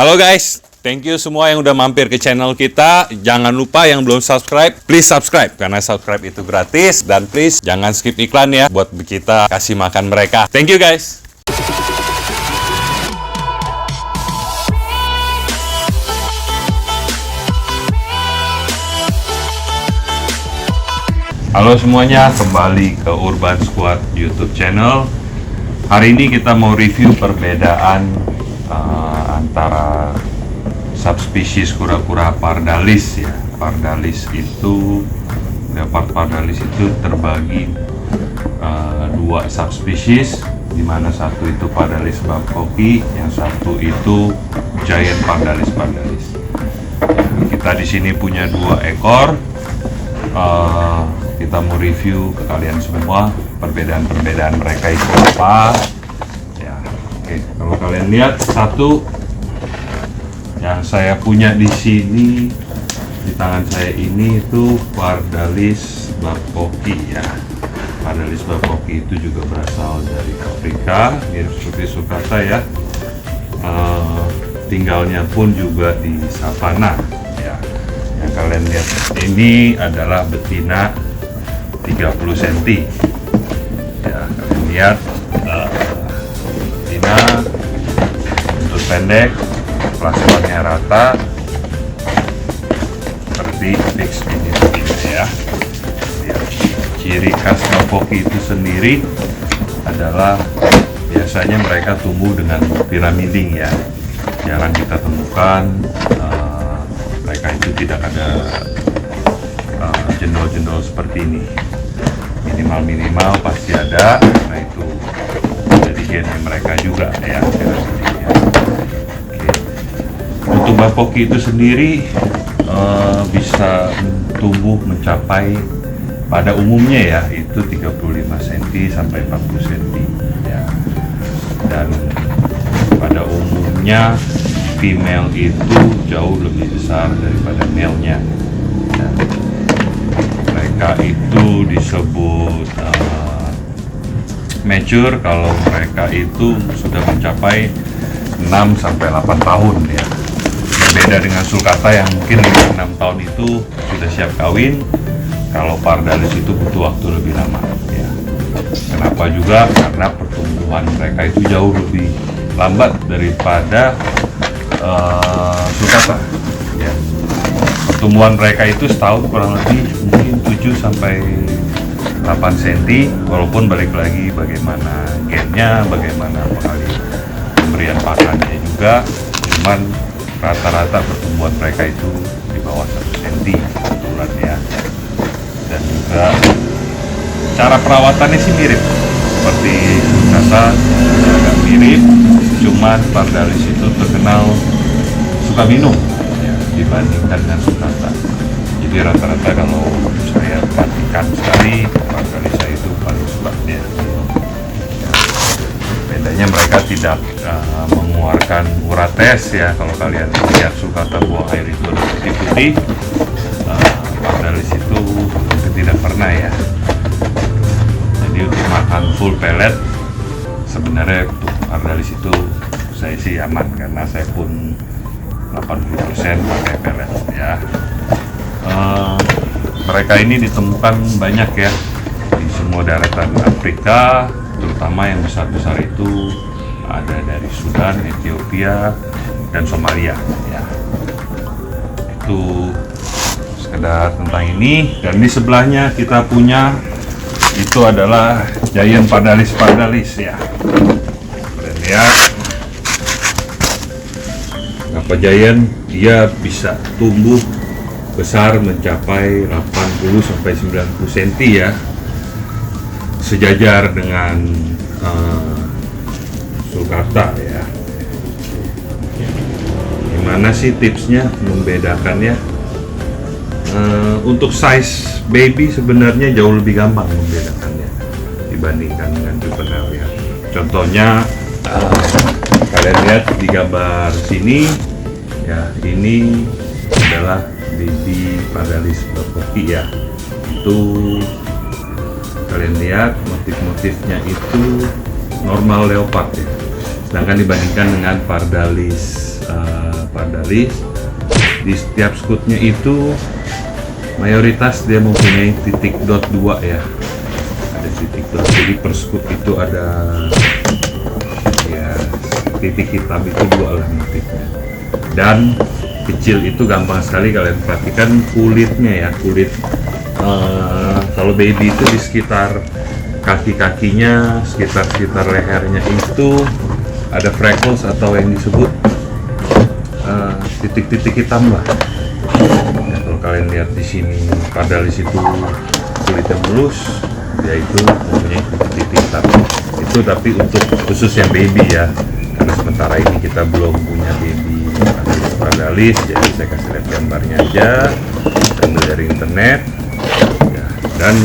Halo guys, thank you semua yang udah mampir ke channel kita. Jangan lupa yang belum subscribe, please subscribe karena subscribe itu gratis. Dan please jangan skip iklan ya, buat kita kasih makan mereka. Thank you guys. Halo semuanya, kembali ke Urban Squad YouTube channel. Hari ini kita mau review perbedaan antara subspesies kura-kura pardalis ya. Pardalis itu, leopard pardalis itu terbagi dua subspesies, di mana satu itu Pardalis babcocki, yang satu itu giant pardalis. Kita di sini punya 2 ekor. Kita mau review ke kalian semua perbedaan mereka itu apa ya. Oke, kalau kalian lihat satu yang saya punya di sini, di tangan saya ini itu Pardalis babcocki ya. Pardalis babcocki itu juga berasal dari Afrika, mirip seperti sulcata ya. Tinggalnya pun juga di savana ya. Yang kalian lihat ini adalah betina 30 cm ya. Kalian lihat betina bentuk pendek, plasmanya rata seperti fix ini ya. Ciri khas babcocki itu sendiri adalah biasanya mereka tumbuh dengan piramiding ya. Jarang kita temukan mereka itu tidak ada jendol-jendol seperti ini. Minimal pasti ada, karena itu jadi gennya mereka juga ya. Oke. Untuk babcocki itu sendiri bisa tumbuh mencapai pada umumnya ya itu 35 cm sampai 40 cm ya. Dan pada umumnya female itu jauh lebih besar daripada male-nya. Dan mereka itu disebut mature kalau mereka itu sudah mencapai 6 sampai 8 tahun ya. Berbeda dengan sulcata yang mungkin 6 tahun itu sudah siap kawin. Kalau pardalis itu butuh waktu lebih lama ya. Kenapa juga? Karena pertumbuhan mereka itu jauh lebih lambat daripada sulcata ya. Pertumbuhan mereka itu setahun kurang lebih mungkin 7 sampai 8 cm, walaupun balik lagi bagaimana gennya, bagaimana pemberian pakannya juga. Cuman rata-rata pertumbuhan mereka itu di bawah 1 cm kebetulan ya. Dan juga cara perawatannya sih mirip seperti sulcata, agak mirip, cuman pardalis itu terkenal suka minum ya, dibandingkan dengan sulcata. Jadi rata-rata kalau saya perhatikan sekali, pardalis saya itu paling suka dia minum. Bedanya mereka tidak mengeluarkan urates ya. Kalau kalian lihat sulcata buang air itu ada putih-putih, pardalis itu tidak pernah ya. Jadi untuk makan full pellet sebenarnya untuk pardalis itu saya sih aman, karena saya pun 80% pakai pellet ya. Mereka ini ditemukan banyak ya di semua daratan Afrika, terutama yang besar-besar itu ada dari Sudan, Ethiopia, dan Somalia ya. Itu sekedar tentang ini. Dan di sebelahnya kita punya itu adalah giant pardalis ya. Kalian lihat kenapa giant, dia bisa tumbuh besar mencapai 80 sampai 90 cm ya, sejajar dengan sulcata ya. Gimana sih tipsnya membedakannya? Untuk size baby sebenarnya jauh lebih gampang membedakannya dibandingkan dengan juvenile ya. Contohnya kalian lihat di gambar sini ya, ini adalah baby pardalis babcocki ya. Itu kalian lihat motif-motifnya itu normal leopard ya. Sedangkan dibandingkan dengan pardalis pardalis. Di setiap skutnya itu mayoritas dia mempunyai titik dot 2 ya, ada titik dot, jadi per skut itu ada ya titik hitam itu 2 lah motifnya. Dan kecil itu gampang sekali kalian perhatikan kulitnya ya, kulit kalau baby itu di sekitar kaki-kakinya, sekitar lehernya itu ada freckles atau yang disebut titik-titik hitam lah. Ya, kalau kalian lihat di sini pardalis itu kulitnya mulus, yaitu mempunyai titik hitam. Itu tapi untuk khusus yang baby ya. Karena sementara ini kita belum punya baby pardalis, jadi saya kasih lihat gambarnya aja, ambil dari internet. Ya, dan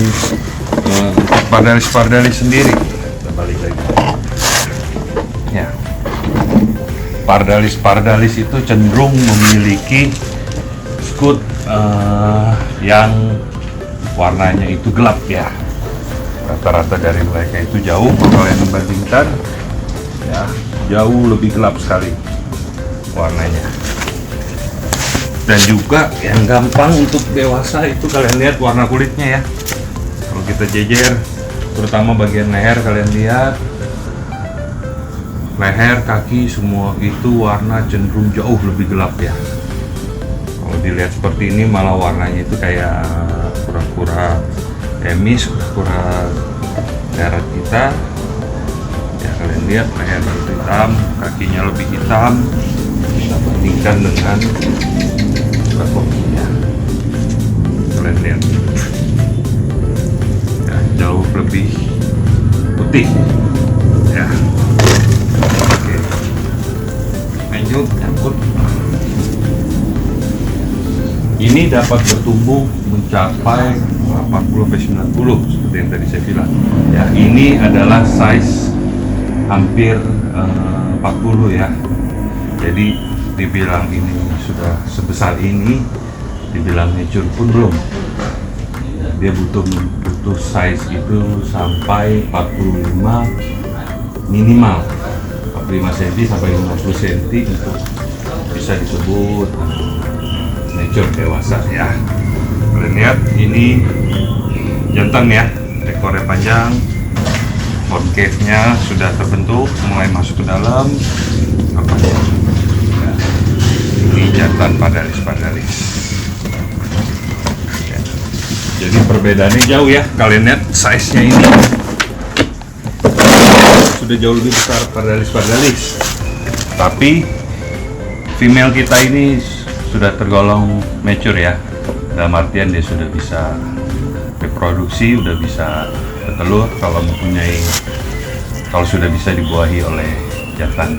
untuk pardalis sendiri, kita balik lagi. Ya. Pardalis itu cenderung memiliki skut yang warnanya itu gelap ya. Rata-rata dari mereka itu jauh, kalau kalian membandingkan ya, jauh lebih gelap sekali warnanya. Dan juga yang gampang untuk dewasa itu kalian lihat warna kulitnya ya. Kalau kita jejer, terutama bagian leher, kalian lihat leher, kaki, semua itu warna cenderung jauh lebih gelap ya. Kalau dilihat seperti ini malah warnanya itu kayak kura-kura emis, kura-kura darat kita ya. Kalian lihat lehernya itu hitam, kakinya lebih hitam, kita bandingkan dengan kopinya. Kalian lihat ya, jauh lebih putih ya. Oke, lanjut nyangkut. Ini dapat bertumbuh mencapai 80-90 seperti yang tadi saya bilang ya. Ini adalah size hampir 40 ya. Jadi dibilang ini sudah sebesar ini, dibilang mature pun belum. Dia butuh size itu sampai 45 minimal, 45 cm sampai 50 cm untuk bisa disebut mature dewasa ya. Kalian lihat ini jantan ya, ekornya panjang, concave-nya sudah terbentuk, mulai masuk ke dalam. Apanya? Ya. Ini jantan pardalis. Ya. Jadi perbedaannya jauh ya. Kalian lihat size-nya ini sudah jauh lebih besar pardalis. Tapi female kita ini sudah tergolong mature ya. Dalam artian dia sudah bisa reproduksi, sudah bisa bertelur kalau sudah bisa dibuahi oleh jantan.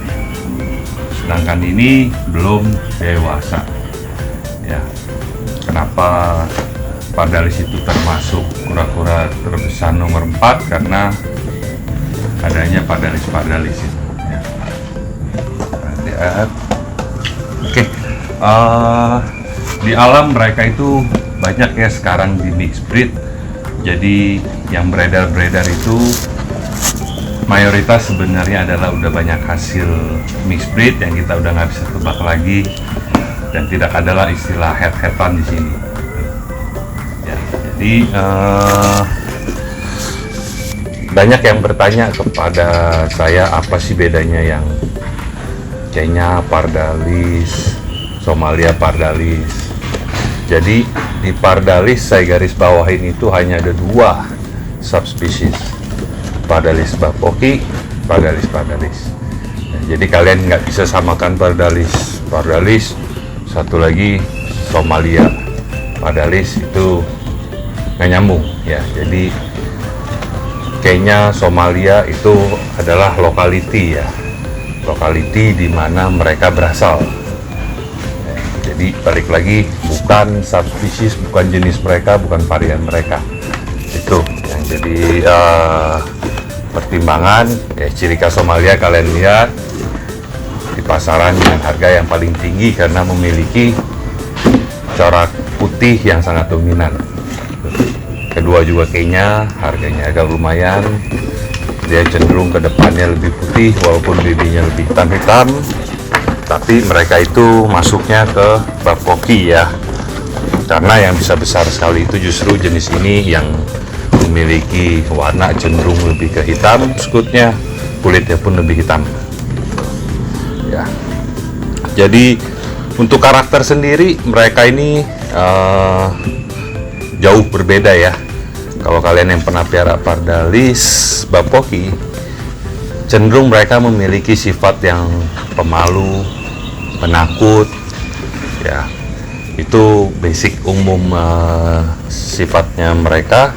Sedangkan ini belum dewasa ya. Kenapa pardalis itu termasuk kura-kura terbesar nomor 4? Karena adanya pardalis itu ya. Lihat. Oke. Di alam mereka itu banyak ya sekarang di mixed breed. Jadi yang beredar itu mayoritas sebenarnya adalah udah banyak hasil mixed breed yang kita udah nggak bisa tebak lagi, dan tidak adalah istilah head-headan di sini. Ya, jadi banyak yang bertanya kepada saya apa sih bedanya yang Kenya pardalis, Somalia pardalis. Jadi di pardalis saya garis bawahin itu hanya ada 2 subspesies, pardalis bapoki, pardalis. Nah, jadi kalian nggak bisa samakan pardalis, satu lagi Somalia pardalis, itu nggak nyambung ya. Jadi Kenya, Somalia itu adalah lokality ya, lokality di mana mereka berasal. Jadi balik lagi, bukan subspesies, bukan jenis mereka, bukan varian mereka. Itu yang jadi pertimbangan ya. Ciri khas Somalia kalian lihat di pasaran dengan harga yang paling tinggi karena memiliki corak putih yang sangat dominan. Kedua juga Kenya, harganya agak lumayan, dia cenderung ke depannya lebih putih walaupun bibinya lebih hitam. tapi mereka itu masuknya ke bab koki ya, karena yang bisa besar sekali itu justru jenis ini yang memiliki warna cenderung lebih ke hitam, skutnya, kulitnya pun lebih hitam ya. Jadi untuk karakter sendiri mereka ini jauh berbeda ya. Kalau kalian yang pernah piara pardalis bab koki, cenderung mereka memiliki sifat yang pemalu, penakut ya. Itu basic umum sifatnya mereka.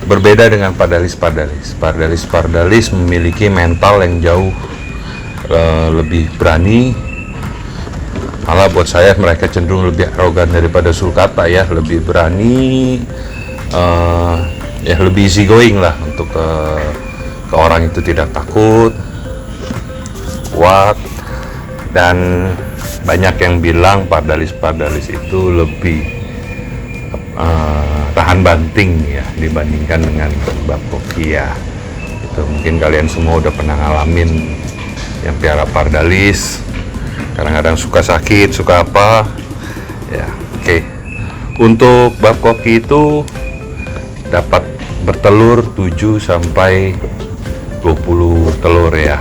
Berbeda dengan pardalis. Pardalis memiliki mental yang jauh lebih berani. Malah buat saya mereka cenderung lebih arogan daripada sulcata ya, lebih berani, ya lebih easy going lah untuk ke orang itu tidak takut, kuat, dan banyak yang bilang pardalis itu lebih tahan banting ya dibandingkan dengan bab koki ya. Itu mungkin kalian semua udah pernah ngalamin yang piara pardalis, kadang-kadang suka sakit, suka apa ya. Oke. Untuk bab koki itu dapat bertelur 7 sampai 20 telur ya.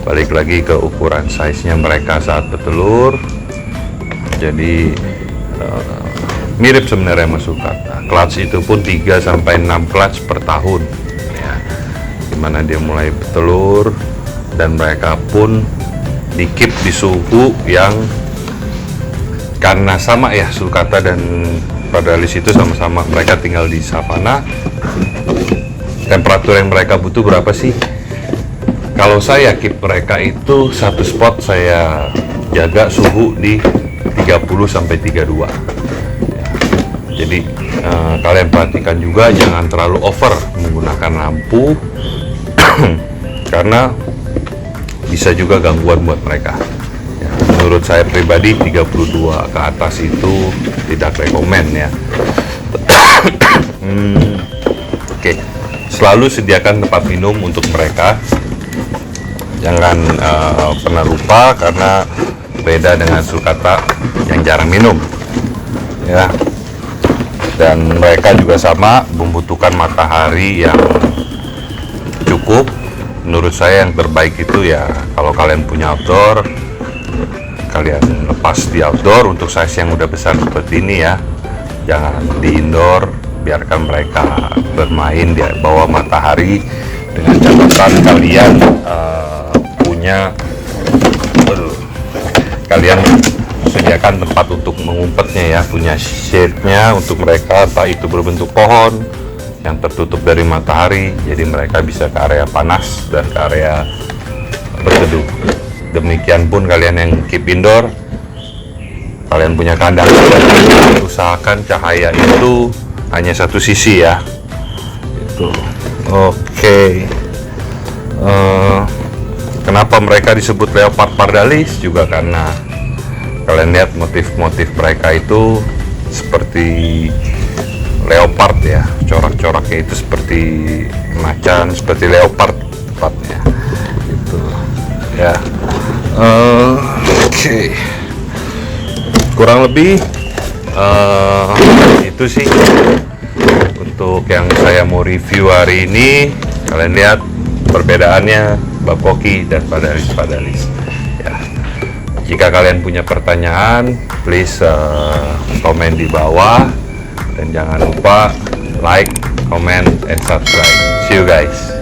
Balik lagi ke ukuran size-nya mereka saat bertelur. Jadi mirip sebenarnya sama sulcata. Clutch itu pun 3 sampai 6 clutch per tahun ya. Dimana dia mulai bertelur dan mereka pun di-keep di suhu yang, karena sama ya, sulcata dan pardalis itu sama-sama mereka tinggal di savana. Temperatur yang mereka butuh berapa sih? Kalau saya keep mereka itu satu spot saya jaga suhu di 30 sampai 32 ya. Jadi kalian perhatikan juga jangan terlalu over menggunakan lampu karena bisa juga gangguan buat mereka ya. Menurut saya pribadi 32 ke atas itu tidak rekomen ya. Oke. Selalu sediakan tempat minum untuk mereka. Jangan pernah lupa, karena beda dengan sulcata yang jarang minum ya. Dan mereka juga sama membutuhkan matahari yang cukup. Menurut saya yang terbaik itu ya kalau kalian punya outdoor, kalian lepas di outdoor untuk size yang udah besar seperti ini ya. Jangan di indoor, biarkan mereka bermain di bawah matahari, dengan catatan kalian kalian sediakan tempat untuk mengumpetnya ya, punya shade-nya untuk mereka, entah itu berbentuk pohon yang tertutup dari matahari, jadi mereka bisa ke area panas dan ke area berteduh. Demikian pun kalian yang keep indoor, kalian punya kandang, usahakan cahaya itu hanya satu sisi ya. Itu oke. Kenapa mereka disebut leopard pardalis juga karena kalian lihat motif-motif mereka itu seperti leopard ya, corak-coraknya itu seperti macan, seperti leopard tepatnya itu ya. Oke. Kurang lebih itu sih untuk yang saya mau review hari ini. Kalian lihat perbedaannya bab koki dan pardalis ya. Jika kalian punya pertanyaan, please komen di bawah, dan jangan lupa like, comment, and subscribe. See you guys.